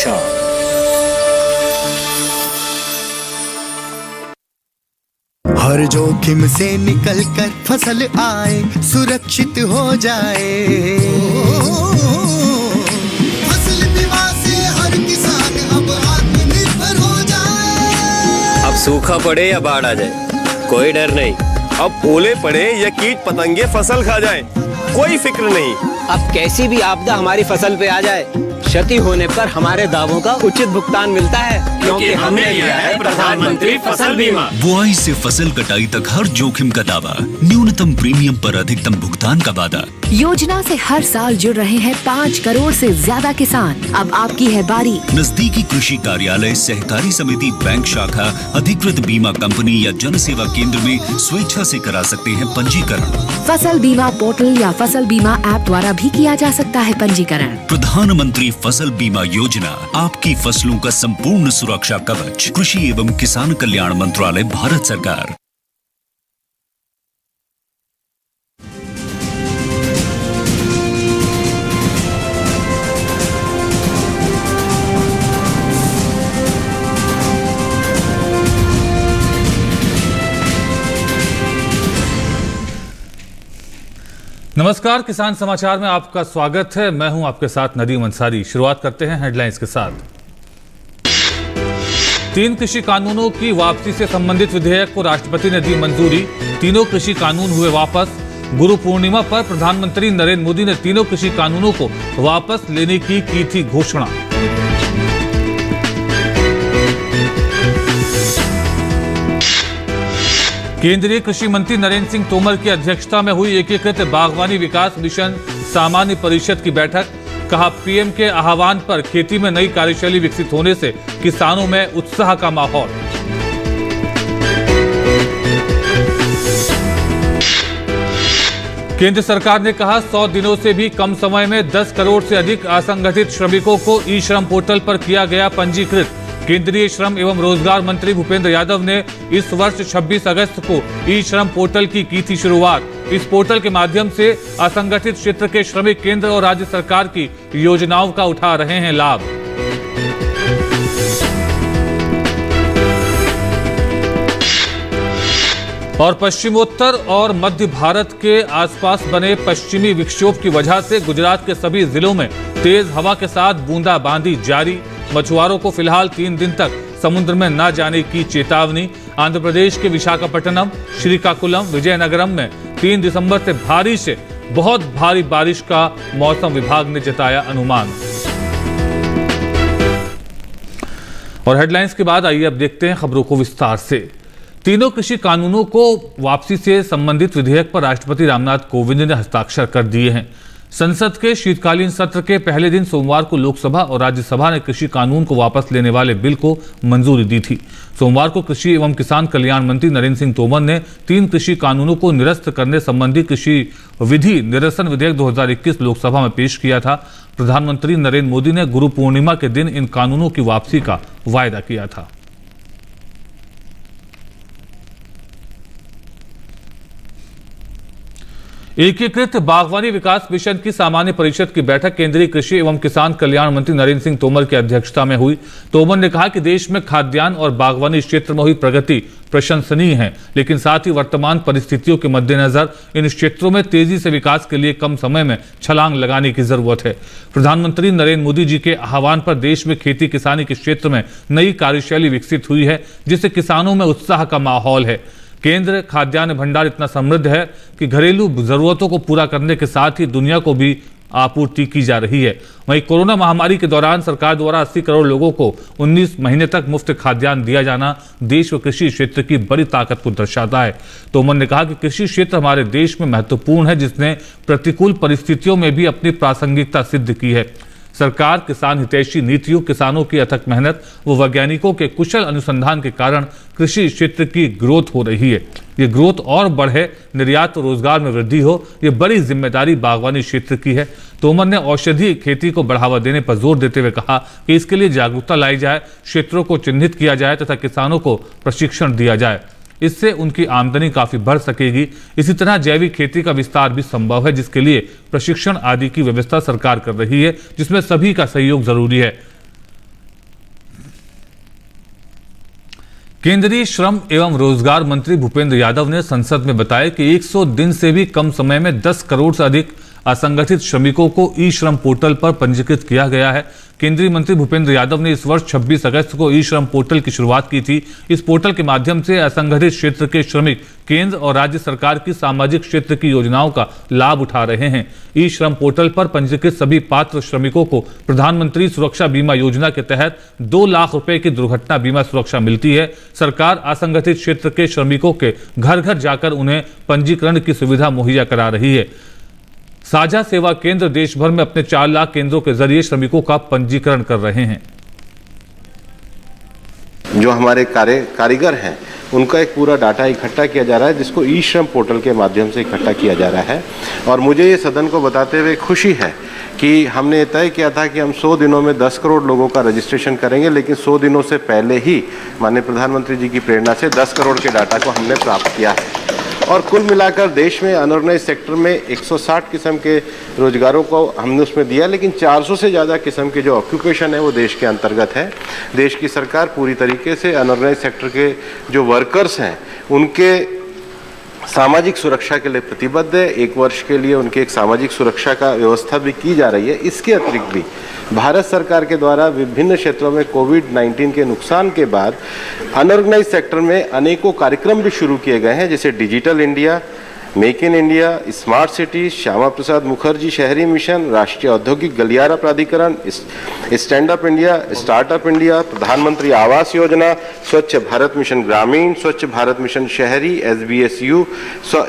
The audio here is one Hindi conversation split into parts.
शान। हर जोखिम से निकल कर फसल आए, सुरक्षित हो जाए। फसल बीमा से हर किसान अब आत्मनिर्भर हो जाए। अब सूखा पड़े या बाढ़ आ जाए, कोई डर नहीं। अब ओले पड़े या कीट पतंगे फसल खा जाए, कोई फिक्र नहीं। अब कैसी भी आपदा हमारी फसल पे आ जाए, क्षति होने पर हमारे दावों का उचित भुगतान मिलता है, क्योंकि हमने लिया है प्रधानमंत्री फसल बीमा। बुआई से फसल कटाई तक हर जोखिम का दावा, न्यूनतम प्रीमियम पर अधिकतम भुगतान का वादा। योजना से हर साल जुड़ रहे हैं 5 करोड़ से ज्यादा किसान। अब आपकी है बारी। नजदीकी कृषि कार्यालय, सहकारी समिति, बैंक शाखा, अधिकृत बीमा कंपनी या जन सेवा केंद्र में स्वेच्छा से करा सकते हैं पंजीकरण। फसल बीमा पोर्टल या फसल बीमा ऐप द्वारा भी किया जा सकता है पंजीकरण। प्रधानमंत्री फसल बीमा योजना, आपकी फसलों का संपूर्ण सुरक्षा कवच। कृषि एवं किसान कल्याण मंत्रालय, भारत सरकार। नमस्कार, किसान समाचार में आपका स्वागत है। मैं हूं आपके साथ नदीम अंसारी। शुरुआत करते हैं हेडलाइंस के साथ। 3 कृषि कानूनों की वापसी से संबंधित विधेयक को राष्ट्रपति ने दी मंजूरी। तीनों कृषि कानून हुए वापस। गुरु पूर्णिमा पर प्रधानमंत्री नरेंद्र मोदी ने तीनों कृषि कानूनों को वापस लेने की थी घोषणा। केंद्रीय कृषि मंत्री नरेंद्र सिंह तोमर की अध्यक्षता में हुई एकीकृत बागवानी विकास मिशन सामान्य परिषद की बैठक। कहा, पीएम के आह्वान पर खेती में नई कार्यशैली विकसित होने से किसानों में उत्साह का माहौल। केंद्र सरकार ने कहा, 100 दिनों से भी कम समय में 10 करोड़ से अधिक असंगठित श्रमिकों को ई श्रम पोर्टल पर किया गया पंजीकृत। केंद्रीय श्रम एवं रोजगार मंत्री भूपेंद्र यादव ने इस वर्ष 26 अगस्त को ई श्रम पोर्टल की थी शुरुआत। इस पोर्टल के माध्यम से असंगठित क्षेत्र के श्रमिक केंद्र और राज्य सरकार की योजनाओं का उठा रहे हैं लाभ। और पश्चिमोत्तर और मध्य भारत के आसपास बने पश्चिमी विक्षोभ की वजह से गुजरात के सभी जिलों में तेज हवा के साथ बूंदाबांदी जारी। मछुआरों को फिलहाल 3 दिन तक समुद्र में न जाने की चेतावनी। आंध्र प्रदेश के विशाखापट्टनम, श्रीकाकुलम, विजयनगरम में 3 दिसंबर से भारी से बहुत भारी बारिश का मौसम विभाग ने जताया अनुमान। और हेडलाइंस के बाद आइए अब देखते हैं खबरों को विस्तार से। तीनों कृषि कानूनों को वापसी से संबंधित विधेयक पर राष्ट्रपति रामनाथ कोविंद ने हस्ताक्षर कर दिए हैं। संसद के शीतकालीन सत्र के पहले दिन सोमवार को लोकसभा और राज्यसभा ने कृषि कानून को वापस लेने वाले बिल को मंजूरी दी थी। सोमवार को कृषि एवं किसान कल्याण मंत्री नरेंद्र सिंह तोमर ने 3 कृषि कानूनों को निरस्त करने संबंधी कृषि विधि निरसन विधेयक 2021 लोकसभा में पेश किया था। प्रधानमंत्री नरेंद्र मोदी ने गुरु पूर्णिमा के दिन इन कानूनों की वापसी का वायदा किया था। एकीकृत बागवानी विकास मिशन की सामान्य परिषद की बैठक केंद्रीय कृषि एवं किसान कल्याण मंत्री नरेंद्र सिंह तोमर की अध्यक्षता में हुई। तोमर ने कहा कि देश में खाद्यान्न और बागवानी क्षेत्र में हुई प्रगति प्रशंसनीय है, लेकिन साथ ही वर्तमान परिस्थितियों के मद्देनजर इन क्षेत्रों में तेजी से विकास के लिए कम समय में छलांग लगाने की जरूरत है। प्रधानमंत्री नरेंद्र मोदी जी के आह्वान पर देश में खेती किसानी के क्षेत्र में नई कार्यशैली विकसित हुई है, जिससे किसानों में उत्साह का माहौल है। केंद्र खाद्यान्न भंडार इतना समृद्ध है कि घरेलू जरूरतों को पूरा करने के साथ ही दुनिया को भी आपूर्ति की जा रही है। वहीं कोरोना महामारी के दौरान सरकार द्वारा 80 करोड़ लोगों को 19 महीने तक मुफ्त खाद्यान्न दिया जाना देश व कृषि क्षेत्र की बड़ी ताकत को दर्शाता है। तोमर ने कहा कि कृषि क्षेत्र हमारे देश में महत्वपूर्ण है, जिसने प्रतिकूल परिस्थितियों में भी अपनी प्रासंगिकता सिद्ध की है। सरकार किसान हितैषी नीतियों, किसानों की अथक मेहनत व वैज्ञानिकों के कुशल अनुसंधान के कारण कृषि क्षेत्र की ग्रोथ हो रही है। ये ग्रोथ और बढ़े, निर्यात और रोजगार में वृद्धि हो, ये बड़ी जिम्मेदारी बागवानी क्षेत्र की है। तोमर ने औषधीय खेती को बढ़ावा देने पर जोर देते हुए कहा कि इसके लिए जागरूकता लाई जाए, क्षेत्रों को चिन्हित किया जाए तथा किसानों को प्रशिक्षण दिया जाए। इससे उनकी आमदनी काफी बढ़ सकेगी। इसी तरह जैविक खेती का विस्तार भी संभव है, जिसके लिए प्रशिक्षण आदि की व्यवस्था सरकार कर रही है, जिसमें सभी का सहयोग जरूरी है। केंद्रीय श्रम एवं रोजगार मंत्री भूपेंद्र यादव ने संसद में बताया कि 100 दिन से भी कम समय में 10 करोड़ से अधिक असंगठित श्रमिकों को ई श्रम पोर्टल पर पंजीकृत किया गया है। केंद्रीय मंत्री भूपेंद्र यादव ने इस वर्ष 26 अगस्त को ई श्रम पोर्टल की शुरुआत की थी। इस पोर्टल के माध्यम से असंगठित क्षेत्र के श्रमिक केंद्र और राज्य सरकार की सामाजिक क्षेत्र की योजनाओं का लाभ उठा रहे हैं। ई श्रम पोर्टल पर पंजीकृत सभी पात्र श्रमिकों को प्रधानमंत्री सुरक्षा बीमा योजना के तहत 2 लाख रुपए की दुर्घटना बीमा सुरक्षा मिलती है। सरकार असंगठित क्षेत्र के श्रमिकों के घर घर जाकर उन्हें पंजीकरण की सुविधा मुहैया करा रही है। साझा सेवा केंद्र देश भर में अपने 4 लाख केंद्रों के जरिए श्रमिकों का पंजीकरण कर रहे हैं। जो हमारे कारीगर हैं उनका एक पूरा डाटा इकट्ठा किया जा रहा है, जिसको ई श्रम पोर्टल के माध्यम से इकट्ठा किया जा रहा है। और मुझे ये सदन को बताते हुए खुशी है कि हमने तय किया था कि हम 100 दिनों में 10 करोड़ लोगों का रजिस्ट्रेशन करेंगे, लेकिन 100 दिनों से पहले ही माननीय प्रधानमंत्री जी की प्रेरणा से 10 करोड़ के डाटा को हमने प्राप्त किया है। और कुल मिलाकर देश में अनऑर्गेनाइज सेक्टर में 160 किस्म के रोजगारों को हमने उसमें दिया, लेकिन 400 से ज़्यादा किस्म के जो ऑक्यूपेशन है वो देश के अंतर्गत है। देश की सरकार पूरी तरीके से अनऑर्गेनाइज सेक्टर के जो वर्कर्स हैं उनके सामाजिक सुरक्षा के लिए प्रतिबद्ध है। 1 वर्ष के लिए उनकी एक सामाजिक सुरक्षा का व्यवस्था भी की जा रही है। इसके अतिरिक्त भी भारत सरकार के द्वारा विभिन्न क्षेत्रों में कोविड-19 के नुकसान के बाद अनऑर्गेनाइज सेक्टर में अनेकों कार्यक्रम भी शुरू किए गए हैं, जैसे digital India, make in India, smart city, Shyama Prasad Mukherjee शहरी मिशन, राष्ट्रीय औद्योगिक गलियारा प्राधिकरण, stand up India, startup India, प्रधानमंत्री आवास योजना, स्वच्छ भारत मिशन ग्रामीण, स्वच्छ भारत मिशन शहरी, SBSU,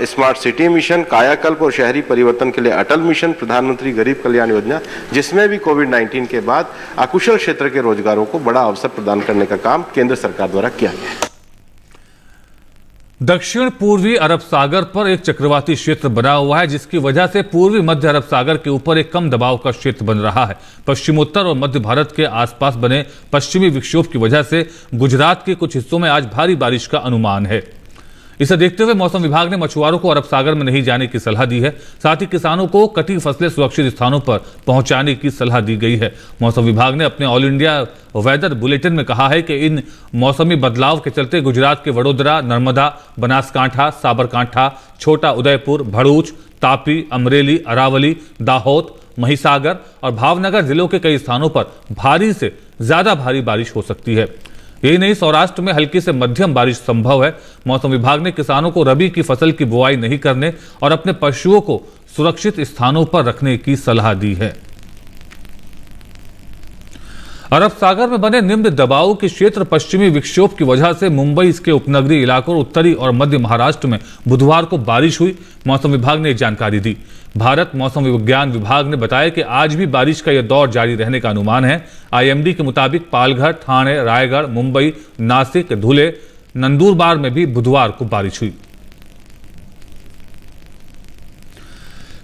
स्मार्ट सिटी मिशन, कायाकल्प और शहरी परिवर्तन के लिए अटल मिशन, प्रधानमंत्री गरीब कल्याण योजना, जिसमें भी कोविड-19 के बाद अकुशल क्षेत्र के रोजगारों को बड़ा अवसर प्रदान करने का काम केंद्र सरकार द्वारा किया गया है। दक्षिण पूर्वी अरब सागर पर एक चक्रवाती क्षेत्र बना हुआ है, जिसकी वजह से पूर्वी मध्य अरब सागर के ऊपर एक कम दबाव का क्षेत्र बन रहा है। पश्चिमोत्तर और मध्य भारत के आसपास बने पश्चिमी विक्षोभ की वजह से गुजरात के कुछ हिस्सों में आज भारी बारिश का अनुमान है। इसे देखते हुए मौसम विभाग ने मछुआरों को अरब सागर में नहीं जाने की सलाह दी है। साथ ही किसानों को कटी फसलें सुरक्षित स्थानों पर पहुंचाने की सलाह दी गई है। मौसम विभाग ने अपने ऑल इंडिया वेदर बुलेटिन में कहा है कि इन मौसमी बदलाव के चलते गुजरात के वडोदरा, नर्मदा, बनासकांठा, साबरकांठा, छोटा उदयपुर, भरूच, तापी, अमरेली, अरावली, दाहोद, महिसागर और भावनगर जिलों के कई स्थानों पर भारी से ज्यादा भारी बारिश हो सकती है। यही नहीं, सौराष्ट्र में हल्की से मध्यम बारिश संभव है। मौसम विभाग ने किसानों को रबी की फसल की बुआई नहीं करने और अपने पशुओं को सुरक्षित स्थानों पर रखने की सलाह दी है। अरब सागर में बने निम्न दबाव के क्षेत्र पश्चिमी विक्षोभ की वजह से मुंबई, इसके उपनगरीय इलाकों, उत्तरी और मध्य महाराष्ट्र में बुधवार को बारिश हुई। मौसम विभाग ने जानकारी दी। भारत मौसम विज्ञान विभाग ने बताया कि आज भी बारिश का यह दौर जारी रहने का अनुमान है। IMD के मुताबिक पालघर, ठाणे, रायगढ़, मुंबई, नासिक, धुले, नंदुरबार में भी बुधवार को बारिश हुई।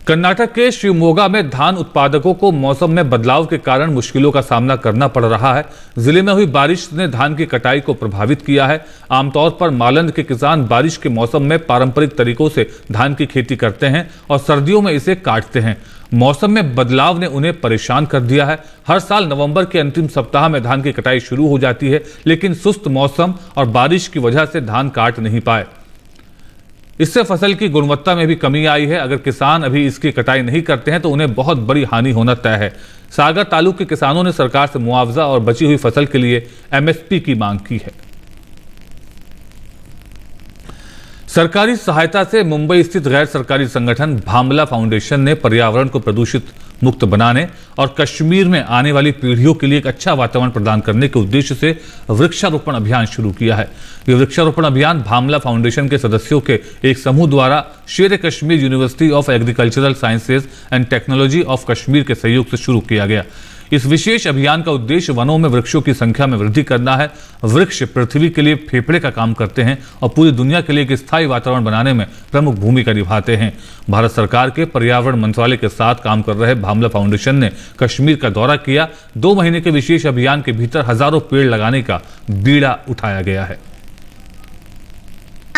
कर्नाटक के शिवमोगा में धान उत्पादकों को मौसम में बदलाव के कारण मुश्किलों का सामना करना पड़ रहा है। जिले में हुई बारिश ने धान की कटाई को प्रभावित किया है। आमतौर पर मालंद के किसान बारिश के मौसम में पारंपरिक तरीकों से धान की खेती करते हैं और सर्दियों में इसे काटते हैं। मौसम में बदलाव ने उन्हें परेशान कर दिया है। हर साल नवंबर के अंतिम सप्ताह में धान की कटाई शुरू हो जाती है, लेकिन सुस्त मौसम और बारिश की वजह से धान काट नहीं पाए। इससे फसल की गुणवत्ता में भी कमी आई है। अगर किसान अभी इसकी कटाई नहीं करते हैं तो उन्हें बहुत बड़ी हानि होना तय है। सागर तालुक के किसानों ने सरकार से मुआवजा और बची हुई फसल के लिए MSP की मांग की है। सरकारी सहायता से मुंबई स्थित गैर सरकारी संगठन भामला फाउंडेशन ने पर्यावरण को प्रदूषित मुक्त बनाने और कश्मीर में आने वाली पीढ़ियों के लिए एक अच्छा वातावरण प्रदान करने के उद्देश्य से वृक्षारोपण अभियान शुरू किया है। यह वृक्षारोपण अभियान भामला फाउंडेशन के सदस्यों के एक समूह द्वारा शेर Kashmir university of agricultural sciences and technology of Kashmir के सहयोग से शुरू किया गया। इस विशेष अभियान का उद्देश्य वनों में वृक्षों की संख्या में वृद्धि करना है। वृक्ष पृथ्वी के लिए फेफड़े का काम करते हैं और पूरी दुनिया के लिए एक स्थायी वातावरण बनाने में प्रमुख भूमिका निभाते हैं। भारत सरकार के पर्यावरण मंत्रालय के साथ काम कर रहे भामला फाउंडेशन ने कश्मीर का दौरा किया। 2 महीने के विशेष अभियान के भीतर हजारों पेड़ लगाने का बीड़ा उठाया गया है।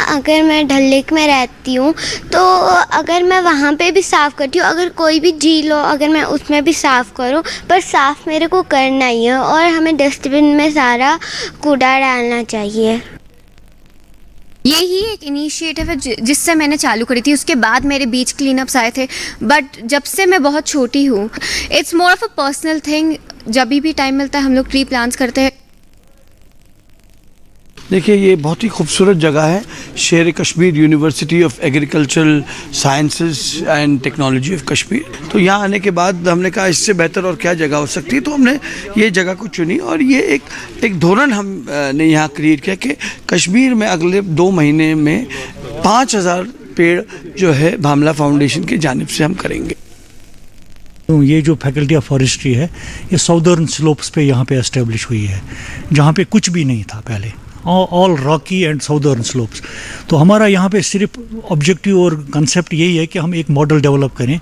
अगर मैं डल लेक में रहती हूँ तो अगर मैं वहाँ पे भी साफ़ करती हूँ, अगर कोई भी झील हो अगर मैं उसमें भी साफ़ करूँ, पर साफ़ मेरे को करना ही है और हमें डस्टबिन में सारा कूड़ा डालना चाहिए। यही एक इनिशिएटिव है जिससे मैंने चालू करी थी। उसके बाद मेरे बीच क्लीनअप्स आए थे, बट जब से मैं बहुत छोटी हूँ, it's more of a personal thing. जब भी टाइम मिलता है हम लोग ट्री प्लांट्स करते हैं। देखिए, ये बहुत ही खूबसूरत जगह है, शेर Kashmir university of agricultural sciences and technology of Kashmir. तो यहाँ आने के बाद हमने कहा इससे बेहतर और क्या जगह हो सकती है, तो हमने ये जगह को चुनी और ये एक धोरण हमने यहाँ क्रिएट किया कि कश्मीर में अगले 2 महीने में 5000 पेड़ जो है भामला फाउंडेशन की जानिब से हम करेंगे। तो ये जो फैकल्टी ऑफ फॉरेस्ट्री है ये साउदर्न स्लोप्स पे यहाँ पे एस्टेब्लिश हुई है, जहाँ पे कुछ भी नहीं था पहले, all Rocky and southern slopes. तो हमारा यहाँ पे सिर्फ ऑब्जेक्टिव और कंसेप्ट यही है कि हम एक मॉडल डेवलप करें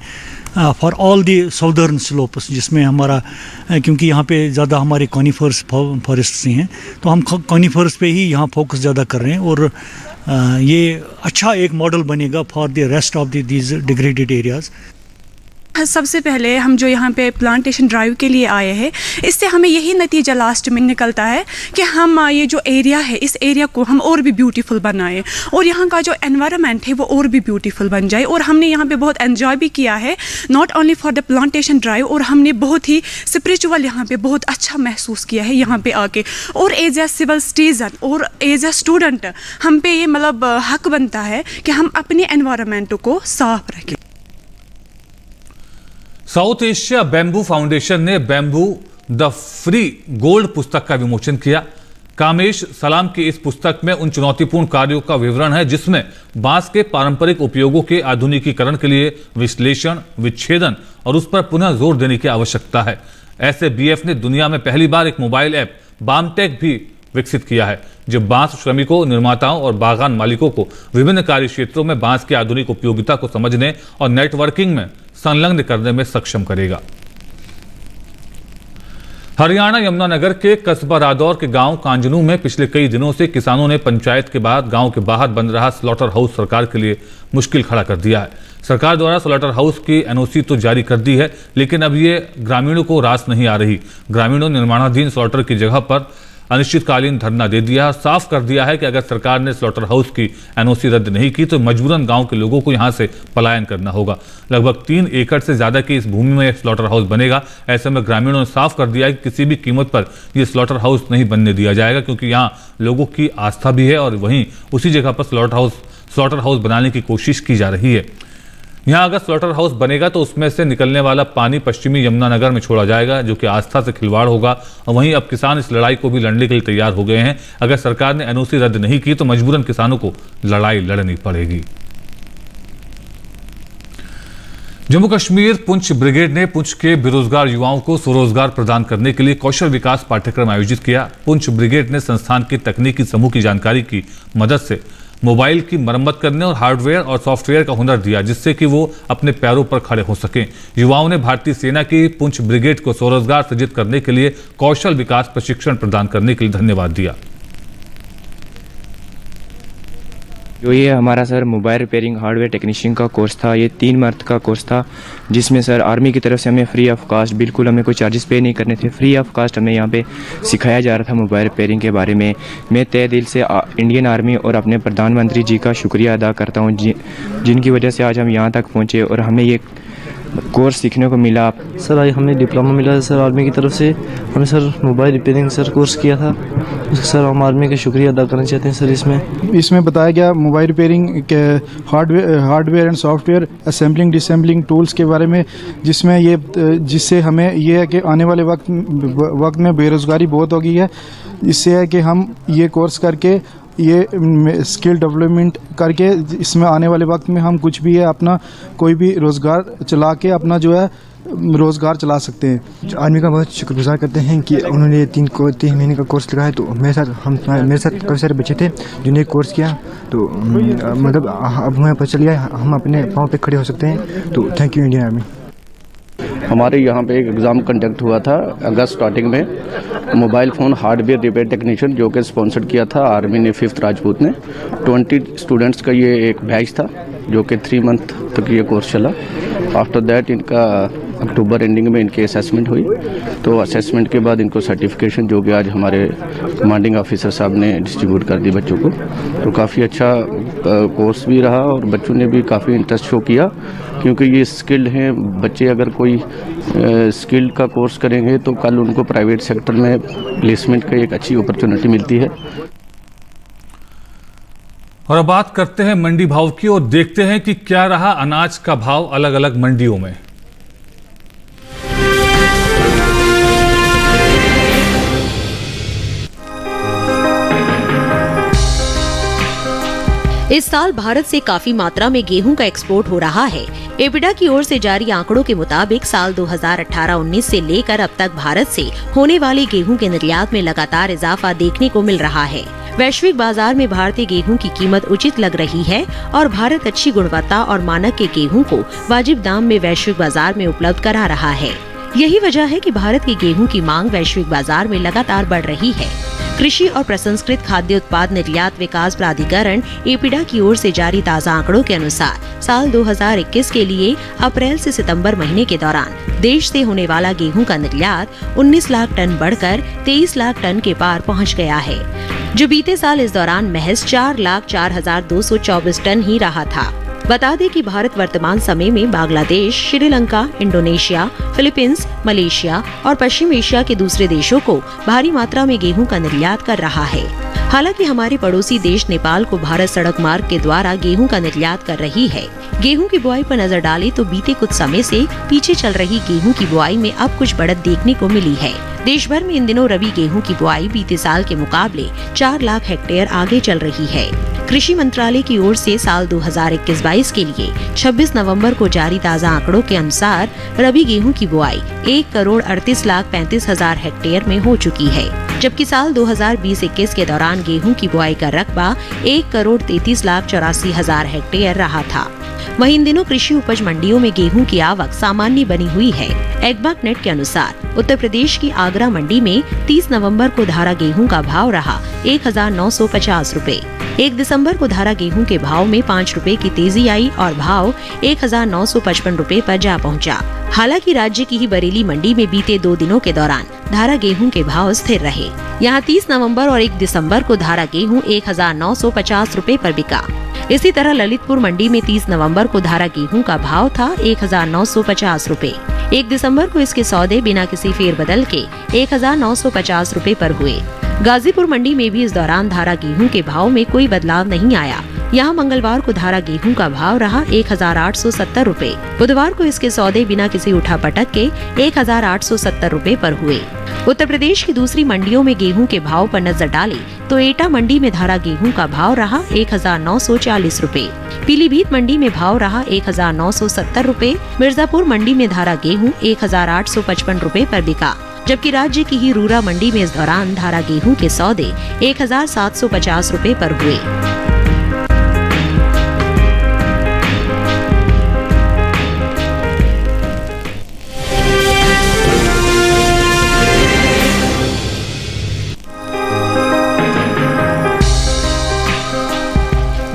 for all the southern slopes, जिसमें हमारा क्योंकि यहाँ पे ज़्यादा हमारे कॉनिफर्स फॉरेस्ट्स ही हैं, तो हम कॉनिफर्स पे ही यहाँ फोकस ज़्यादा कर रहे हैं और ये अच्छा एक मॉडल बनेगा for the rest of these degraded areas. सबसे पहले हम जो यहाँ पे प्लांटेशन ड्राइव के लिए आए हैं, इससे हमें यही नतीजा लास्ट में निकलता है कि हम ये जो एरिया है, इस एरिया को हम और भी ब्यूटीफुल बनाएं और यहाँ का जो एनवायरनमेंट है वो और भी ब्यूटीफुल बन जाए। और हमने यहाँ पे बहुत एंजॉय भी किया है, not only for the plantation drive, और हमने बहुत ही स्पिरिचुअल यहाँ पे बहुत अच्छा महसूस किया है यहाँ पे आके। और एज ए सिविल सिटीज़न और एज ए स्टूडेंट हम पे ये मतलब हक बनता है कि हम अपने एनवायरनमेंट को साफ रखें। साउथ एशिया बैम्बू फाउंडेशन ने बैम्बू द फ्री गोल्ड पुस्तक का विमोचन किया। कामेश सलाम की इस पुस्तक में उन चुनौतीपूर्ण कार्यों का विवरण है जिसमें बांस के पारंपरिक उपयोगों के आधुनिकीकरण के लिए विश्लेषण, विच्छेदन और उस पर पुनः जोर देने की आवश्यकता है। ऐसे बीएफ ने दुनिया में पहली बार एक मोबाइल ऐप बामटेक भी विकसित किया है जो बांस श्रमिकों, निर्माताओं और बागान मालिकों को विभिन्न कार्य क्षेत्रों में बांस की आधुनिक उपयोगिता को समझने और नेटवर्किंग में संलग्न करने में सक्षम करेगा। हरियाणा यमुनानगर के कस्बा रादौर के गांव कांजनू में पिछले कई दिनों से किसानों ने पंचायत के बाद गांव के बाहर बन रहा स्लॉटर हाउस सरकार के लिए मुश्किल खड़ा कर दिया है। सरकार द्वारा स्लॉटर हाउस की एनओसी तो जारी कर दी है, लेकिन अब ये ग्रामीणों को रास नहीं आ रही। ग्रामीणों ने निर्माणाधीन स्लॉटर की जगह पर अनिश्चितकालीन धरना दे दिया है। साफ कर दिया है कि अगर सरकार ने स्लॉटर हाउस की एनओसी रद्द नहीं की तो मजबूरन गांव के लोगों को यहां से पलायन करना होगा। लगभग 3 एकड़ से ज्यादा की इस भूमि में स्लॉटर हाउस बनेगा। ऐसे में ग्रामीणों ने साफ कर दिया है कि किसी भी कीमत पर यह स्लॉटर हाउस नहीं बनने दिया जाएगा, क्योंकि यहाँ लोगों की आस्था भी है और वहीं उसी जगह पर स्लॉटर हाउस बनाने की कोशिश की जा रही है। यहाँ अगर स्लॉटर हाउस बनेगा तो उसमें से निकलने वाला पानी पश्चिमी यमुनानगर में छोड़ा जाएगा, जो कि आस्था से खिलवाड़ होगा। और वहीं अब किसान इस लड़ाई को भी लड़ने के लिए तैयार हो गए हैं। अगर सरकार ने एनओसी रद्द नहीं की तो मजबूरन किसानों को लड़ाई लड़नी पड़ेगी। जम्मू कश्मीर पुंछ ब्रिगेड ने पुंछ के बेरोजगार युवाओं को स्वरोजगार प्रदान करने के लिए कौशल विकास पाठ्यक्रम आयोजित किया। पुंछ ब्रिगेड ने संस्थान के तकनीकी समूह की जानकारी की मदद से मोबाइल की मरम्मत करने और हार्डवेयर और सॉफ्टवेयर का हुनर दिया, जिससे कि वो अपने पैरों पर खड़े हो सकें। युवाओं ने भारतीय सेना की पुंछ ब्रिगेड को स्वरोजगार सृजित करने के लिए कौशल विकास प्रशिक्षण प्रदान करने के लिए धन्यवाद दिया। जो ये हमारा sir mobile repairing hardware technician का कोर्स था, ये 3 मंथ का कोर्स था, जिसमें सर आर्मी की तरफ से हमें फ्री ऑफ कास्ट, बिल्कुल हमें कोई चार्जेस पे नहीं करने थे, फ्री ऑफ कास्ट हमें यहाँ पे सिखाया जा रहा था मोबाइल रिपेयरिंग के बारे में। मैं तहे दिल से इंडियन आर्मी और अपने प्रधानमंत्री जी का शुक्रिया अदा करता हूँ, जिनकी वजह से आज हम यहाँ तक पहुँचे और हमें ये कोर्स सीखने को मिला। सर आज हमें डिप्लोमा मिला है सर आर्मी की तरफ से, हमने sir mobile repairing sir course किया था, सर हम आर्मी का शुक्रिया अदा करना चाहते हैं सर। इसमें बताया गया मोबाइल रिपेयरिंग के hardware and software assembling disassembling tools के बारे में, जिससे हमें ये है कि आने वाले वक्त में बेरोज़गारी बहुत हो गई है। इससे है कि हम ये कोर्स करके ये स्किल डेवलपमेंट करके इसमें आने वाले वक्त में हम कुछ भी है अपना कोई भी रोज़गार चला के अपना जो है रोज़गार चला सकते हैं। आर्मी का बहुत शुक्रगुजार करते हैं कि उन्होंने 3 महीने का कोर्स लगाया। तो मेरे साथ काफ़ी सारे बच्चे थे जिन्हें कोर्स किया, तो मतलब अब हमें पता चल गया हम अपने पाँव पे खड़े हो सकते हैं। तो थैंक यू इंडियन आर्मी। हमारे यहाँ पे एक एग्ज़ाम कंडक्ट हुआ था अगस्त स्टार्टिंग में, mobile phone hardware repair technician, जो कि स्पॉन्सर्ड किया था आर्मी ने 5th राजपूत ने। 20 स्टूडेंट्स का ये एक बैच था जो कि 3 मंथ तक ये कोर्स चला। आफ्टर दैट इनका अक्टूबर एंडिंग में इनकी असेसमेंट हुई। तो असेसमेंट के बाद इनको सर्टिफिकेशन जो कि आज हमारे कमांडिंग ऑफिसर साहब ने डिस्ट्रीब्यूट कर दी बच्चों को। तो काफ़ी अच्छा कोर्स भी रहा और बच्चों ने भी काफ़ी इंटरेस्ट शो किया, क्योंकि ये स्किल्ड हैं बच्चे। अगर कोई स्किल्ड का कोर्स करेंगे तो कल उनको प्राइवेट सेक्टर में प्लेसमेंट का एक अच्छी अपॉर्चुनिटी मिलती है। और अब बात करते हैं मंडी भाव की और देखते हैं कि क्या रहा अनाज का भाव अलग अलग मंडियों में। इस साल भारत से काफी मात्रा में गेहूं का एक्सपोर्ट हो रहा है। एपिडा की ओर से जारी आंकड़ों के मुताबिक साल 2018-19 से लेकर अब तक भारत से होने वाले गेहूं के निर्यात में लगातार इजाफा देखने को मिल रहा है। वैश्विक बाजार में भारतीय गेहूं की कीमत उचित लग रही है और भारत अच्छी गुणवत्ता और मानक के गेहूं को वाजिब दाम में वैश्विक बाजार में उपलब्ध करा रहा है। यही वजह है कि भारत के गेहूं की मांग वैश्विक बाजार में लगातार बढ़ रही है। कृषि और प्रसंस्कृत खाद्य उत्पाद निर्यात विकास प्राधिकरण एपिडा की ओर से जारी ताज़ा आंकड़ों के अनुसार साल 2021 के लिए अप्रैल से सितंबर महीने के दौरान देश से होने वाला गेहूं का निर्यात 19 लाख टन बढ़कर 23 लाख टन के पार पहुंच गया है, जो बीते साल इस दौरान महज 4,04,224 टन ही रहा था। बता दें कि भारत वर्तमान समय में Bangladesh, Sri Lanka, Indonesia, Philippines, Malaysia और पश्चिम एशिया के दूसरे देशों को भारी मात्रा में गेहूं का निर्यात कर रहा है। हालांकि हमारे पड़ोसी देश नेपाल को भारत सड़क मार्ग के द्वारा गेहूं का निर्यात कर रही है। गेहूं की बुआई पर नजर डालें तो बीते कुछ समय से पीछे चल रही गेहूं की बुआई में अब कुछ बढ़त देखने को मिली है। देश भर में इन दिनों रबी गेहूं की बुआई बीते साल के मुकाबले 4 लाख हेक्टेयर आगे चल रही है। कृषि मंत्रालय की ओर से साल 2021-22 के लिए 26 नवंबर को जारी ताज़ा आंकड़ों के अनुसार रबी गेहूं की बुआई 1,38,35,000 हेक्टेयर में हो चुकी है, जबकि साल 2020-21 के दौरान गेहूं की बुआई का रकबा 1,33,84,000 हेक्टेयर रहा था। वहीं इन दिनों कृषि उपज मंडियों में गेहूं की आवक सामान्य बनी हुई है। एग्बाक नेट के अनुसार उत्तर प्रदेश की आगरा मंडी में 30 नवंबर को धारा गेहूं का भाव रहा 1,950 रुपए। 1 दिसंबर को धारा गेहूं के भाव में 5 रुपए की तेजी आई और भाव 1,955 रुपए पर जा पहुंचा। हालांकि राज्य की ही बरेली मंडी में बीते 2 दिनों के दौरान धारा गेहूं के भाव स्थिर रहे। यहां 30 नवंबर और 1 दिसंबर को धारा गेहूं 1,950 रुपए पर बिका। इसी तरह ललितपुर मंडी में 30 नवंबर को धारा गेहूं का भाव था 1,950 रुपए। 1 दिसंबर को इसके सौदे बिना किसी फेरबदल के 1,950 रुपए पर हुए। गाजीपुर मंडी में भी इस दौरान धारा गेहूं के भाव में कोई बदलाव नहीं आया। यहाँ मंगलवार को धारा गेहूं का भाव रहा 1,870 रुपए। बुधवार को इसके सौदे बिना किसी उठापटक के 1,870 रुपए पर हुए। उत्तर प्रदेश की दूसरी मंडियों में गेहूं के भाव पर नजर डालें तो एटा मंडी में धारा गेहूं का भाव रहा 1,940 रुपए। पीलीभीत मंडी में भाव रहा 1,970 रुपए। मिर्जापुर मंडी में धारा गेहूं 1,855 रुपए पर बिका, जबकि राज्य की ही रूरा मंडी में इस दौरान धारा गेहूं के सौदे 1,750 रुपए पर हुए।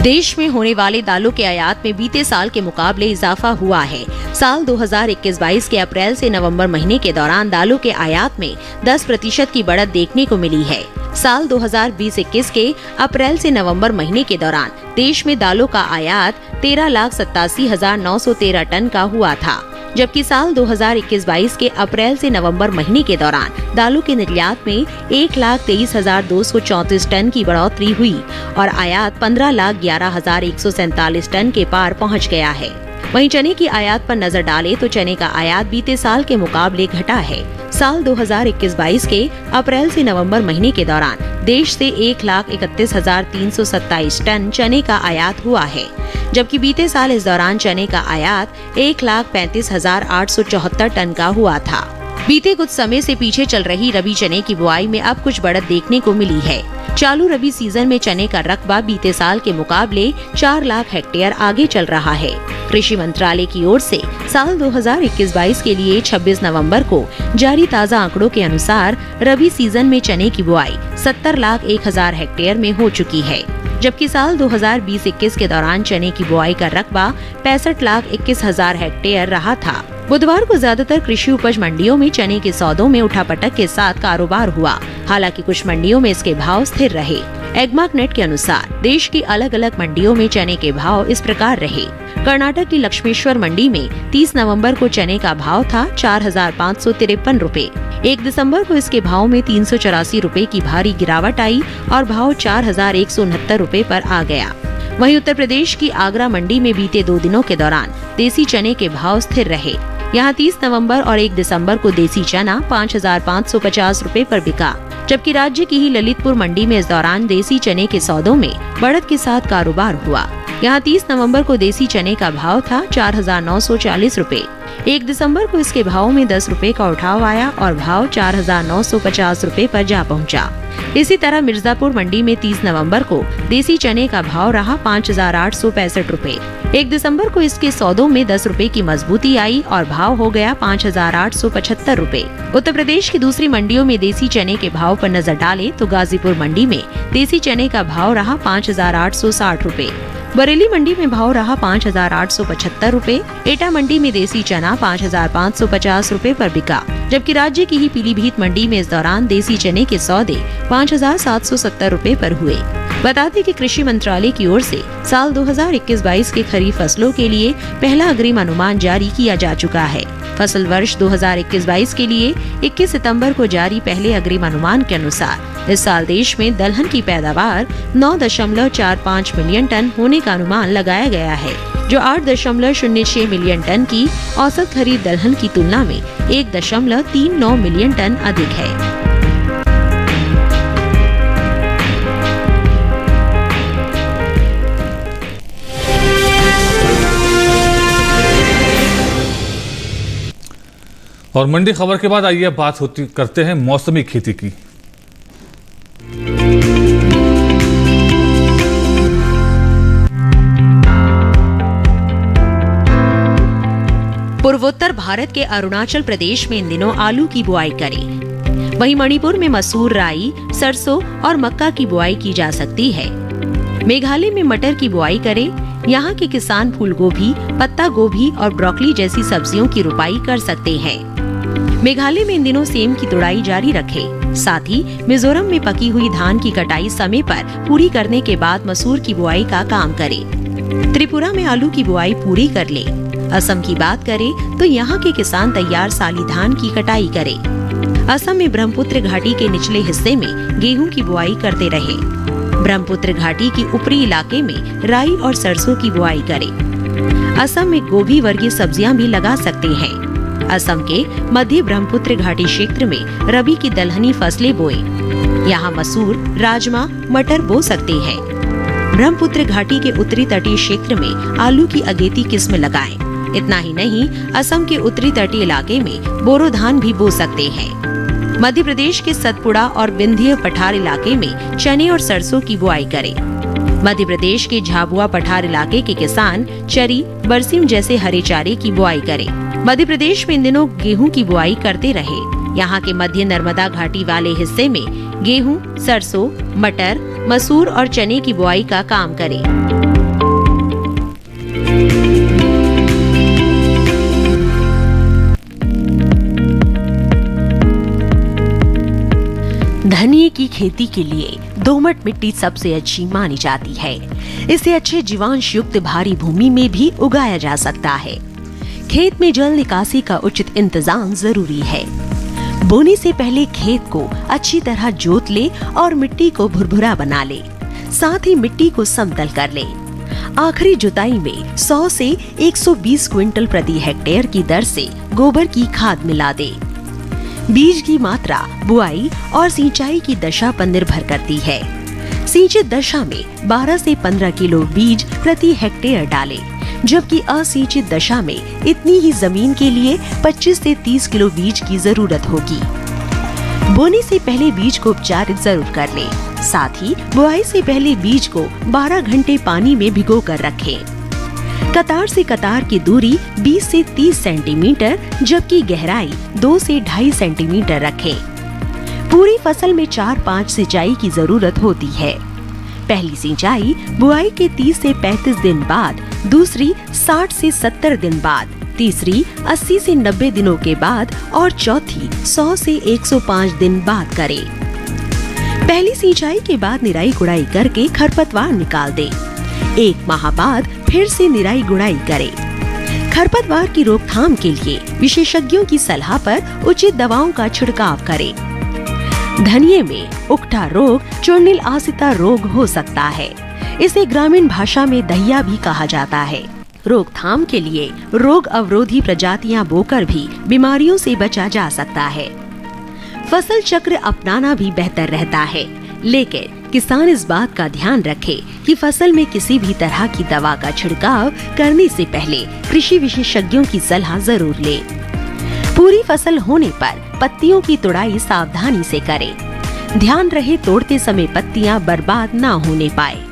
देश में होने वाले दालों के आयात में बीते साल के मुकाबले इजाफा हुआ है। साल 2021-22 के अप्रैल से नवंबर महीने के दौरान दालों के आयात में 10% की बढ़त देखने को मिली है। साल 2020-21 के अप्रैल से नवंबर महीने के दौरान देश में दालों का आयात 13,87,913 टन का हुआ था, जबकि साल 2021-22 के अप्रैल से नवंबर महीने के दौरान दालों के निर्यात में 1,23,234 टन की बढ़ोतरी हुई और आयात 15,11,147 टन के पार पहुंच गया है। वहीं चने की आयात पर नजर डालें तो चने का आयात बीते साल के मुकाबले घटा है। साल 2021-22 के अप्रैल से नवंबर महीने के दौरान देश से 1,31,327 टन चने का आयात हुआ है, जबकि बीते साल इस दौरान चने का आयात 1,35,874 टन का हुआ था। बीते कुछ समय से पीछे चल रही रबी चने की बुआई में अब कुछ बढ़त देखने को मिली है। चालू रबी सीजन में चने का रकबा बीते साल के मुकाबले 4 लाख हेक्टेयर आगे चल रहा है। कृषि मंत्रालय की ओर से साल 2021-22 के लिए 26 नवंबर को जारी ताज़ा आंकड़ों के अनुसार रबी सीजन में चने की बुआई 70,01,000 हेक्टेयर में हो चुकी है, जबकि साल 2020-21 के दौरान चने की बुआई का रकबा 65,21,000 हेक्टेयर रहा था। बुधवार को ज्यादातर कृषि उपज मंडियों में चने के सौदों में उठापटक के साथ कारोबार हुआ। हालांकि कुछ मंडियों में इसके भाव स्थिर रहे। एग्मार्कनेट के अनुसार देश की अलग अलग मंडियों में चने के भाव इस प्रकार रहे। कर्नाटक की लक्ष्मेश्वर मंडी में 30 नवंबर को चने का भाव था 4,553 रुपए। 1 दिसंबर को इसके भाव में 384 रुपए की भारी गिरावट आई और भाव 4,169 रुपए पर आ गया। वहीं उत्तर प्रदेश की आगरा मंडी में बीते 2 दिनों के दौरान देसी चने के भाव स्थिर रहे। यहाँ 30 नवंबर और 1 दिसंबर को देसी चना 5,550 रुपए पर बिका, जबकि राज्य की ही ललितपुर मंडी में इस दौरान देसी चने के सौदों में बढ़त के साथ कारोबार हुआ। यहाँ 30 नवंबर को देसी चने का भाव था 4,940 रुपए। 1 दिसंबर को इसके भाव में 10 रुपए का उठाव आया और भाव 4,950 रुपए पर जा पहुंचा। इसी तरह मिर्जापुर मंडी में 30 नवंबर को देसी चने का भाव रहा 5,865 रुपए। 1 दिसंबर को इसके सौदों में 10 रुपए की मजबूती आई और भाव हो गया 5,875 रुपए। उत्तर प्रदेश की दूसरी मंडियों में देसी चने के भाव पर नजर डालें तो गाजीपुर मंडी में देसी चने का भाव रहा 5,860 रुपए। बरेली मंडी में भाव रहा 5,875 रुपए। एटा मंडी में देसी चना 5,550 रुपए पर बिका, जबकि राज्य की ही पीलीभीत मंडी में इस दौरान देसी चने के सौदे 5,770 रुपए पर हुए। बता दें कि कृषि मंत्रालय की ओर से साल 2021-22 के खरीफ फसलों के लिए पहला अग्रिम अनुमान जारी किया जा चुका है। फसल वर्ष 2021-22 के लिए 21 सितंबर को जारी पहले अग्रिम अनुमान के अनुसार इस साल देश में दलहन की पैदावार 9.45 मिलियन टन होने का अनुमान लगाया गया है, जो 8.06 मिलियन टन की औसत खरीफ दलहन की तुलना में 1.39 मिलियन टन अधिक है। और मंडी खबर के बाद आइए बात करते हैं मौसमी खेती की। पूर्वोत्तर भारत के अरुणाचल प्रदेश में इन दिनों आलू की बुआई करें। वहीं मणिपुर में मसूर, राई, सरसों और मक्का की बुआई की जा सकती है। मेघालय में मटर की बुआई करें। यहाँ के किसान फूल गोभी, पत्ता गोभी और ब्रोकली जैसी सब्जियों की रुपाई कर सकते हैं। मेघालय में इन दिनों सेम की तुड़ाई जारी रखें। साथ ही मिजोरम में पकी हुई धान की कटाई समय पर पूरी करने के बाद मसूर की बुआई का काम करें। त्रिपुरा में आलू की बुआई पूरी कर ले। असम की बात करें तो यहाँ के किसान तैयार साली धान की कटाई करें। असम में ब्रह्मपुत्र घाटी के निचले हिस्से में गेहूं की बुआई करते रहे। ब्रह्मपुत्र घाटी की ऊपरी इलाके में राई और सरसों की बुआई करें। असम में गोभी वर्गीय सब्जियां भी लगा सकते हैं। असम के मध्य ब्रह्मपुत्र घाटी क्षेत्र में रबी की दलहनी फसलें बोए। यहाँ मसूर, राजमा, मटर बो सकते हैं। ब्रह्मपुत्र घाटी के उत्तरी तटीय क्षेत्र में आलू की अगेती किस्म लगाएं। इतना ही नहीं, असम के उत्तरी तटीय इलाके में बोरो धान भी बो सकते हैं। मध्य प्रदेश के सतपुड़ा और विंध्य पठार इलाके में चने और सरसों की बुआई करें। मध्य प्रदेश के झाबुआ पठार इलाके के किसान चरी, बरसिम जैसे हरे चारे की बुआई करें। मध्य प्रदेश में इन दिनों गेहूं की बुआई करते रहे। यहाँ के मध्य नर्मदा घाटी वाले हिस्से में गेहूं, सरसों, मटर, मसूर और चने की बुआई का काम करें। धनिये की खेती के लिए दोमट मिट्टी सबसे अच्छी मानी जाती है। इसे अच्छे जीवांश युक्त भारी भूमि में भी उगाया जा सकता है। खेत में जल निकासी का उचित इंतजाम जरूरी है। बोने से पहले खेत को अच्छी तरह जोत ले और मिट्टी को भुरभुरा बना ले। साथ ही मिट्टी को समतल कर ले। आखिरी जुताई में 100 से 120 क्विंटल प्रति हेक्टेयर की दर से गोबर की खाद मिला दे। बीज की मात्रा बुआई और सिंचाई की दशा पर निर्भर करती है। सिंचित दशा में 12 से 15 किलो बीज प्रति हेक्टेयर डालें, जबकि असिंचित दशा में इतनी ही जमीन के लिए 25 से 30 किलो बीज की जरूरत होगी। बोने से पहले बीज को उपचारित जरूर कर लें। साथ ही बुआई से पहले बीज को 12 घंटे पानी में भिगो कर रखें। कतार से कतार की दूरी 20 से 30 सेंटीमीटर, जबकि गहराई 2 से 2.5 सेंटीमीटर रखें। पूरी फसल में 4-5 सिंचाई की जरूरत होती है। पहली सिंचाई बुआई के 30 से 35 दिन बाद, दूसरी 60 से 70 दिन बाद, तीसरी 80 से 90 दिनों के बाद और चौथी 100 से 105 दिन बाद करें। पहली सिंचाई के बाद निराई गुड़ाई करके खरपतवार निकाल दें। 1 माह बाद फिर से निराई गुड़ाई करें। खरपतवार की रोकथाम के लिए विशेषज्ञों की सलाह पर उचित दवाओं का छिड़काव करें। धनिये में उकठा रोग चूर्णिल आसिता रोग हो सकता है। इसे ग्रामीण भाषा में दहिया भी कहा जाता है। रोकथाम के लिए रोग अवरोधी प्रजातियां बोकर भी बीमारियों से बचा जा सकता है। फसल चक्र अपनाना भी बेहतर रहता है, लेकिन किसान इस बात का ध्यान रखे कि फसल में किसी भी तरह की दवा का छिड़काव करने से पहले कृषि विशेषज्ञों की सलाह जरूर ले। पूरी फसल होने पर पत्तियों की तुड़ाई सावधानी से करें। ध्यान रहे तोड़ते समय पत्तियां बर्बाद ना होने पाए।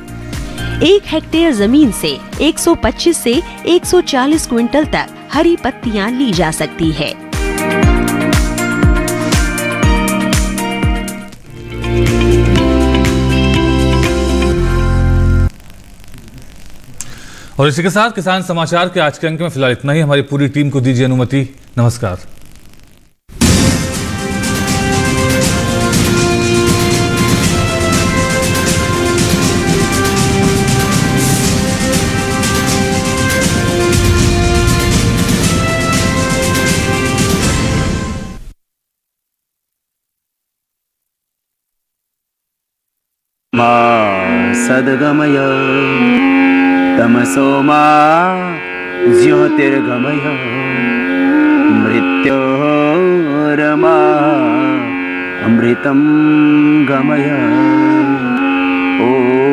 1 हेक्टेयर जमीन से 125 से 140 क्विंटल तक हरी पत्तियां ली जा सकती है। और इसी के साथ किसान समाचार के आज के अंक में फिलहाल इतना ही। हमारी पूरी टीम को दीजिए अनुमति। नमस्कार। सद्गमय तमसो मा ज्योतिर्गमय मृत्योरमा अमृतं गमय। ओ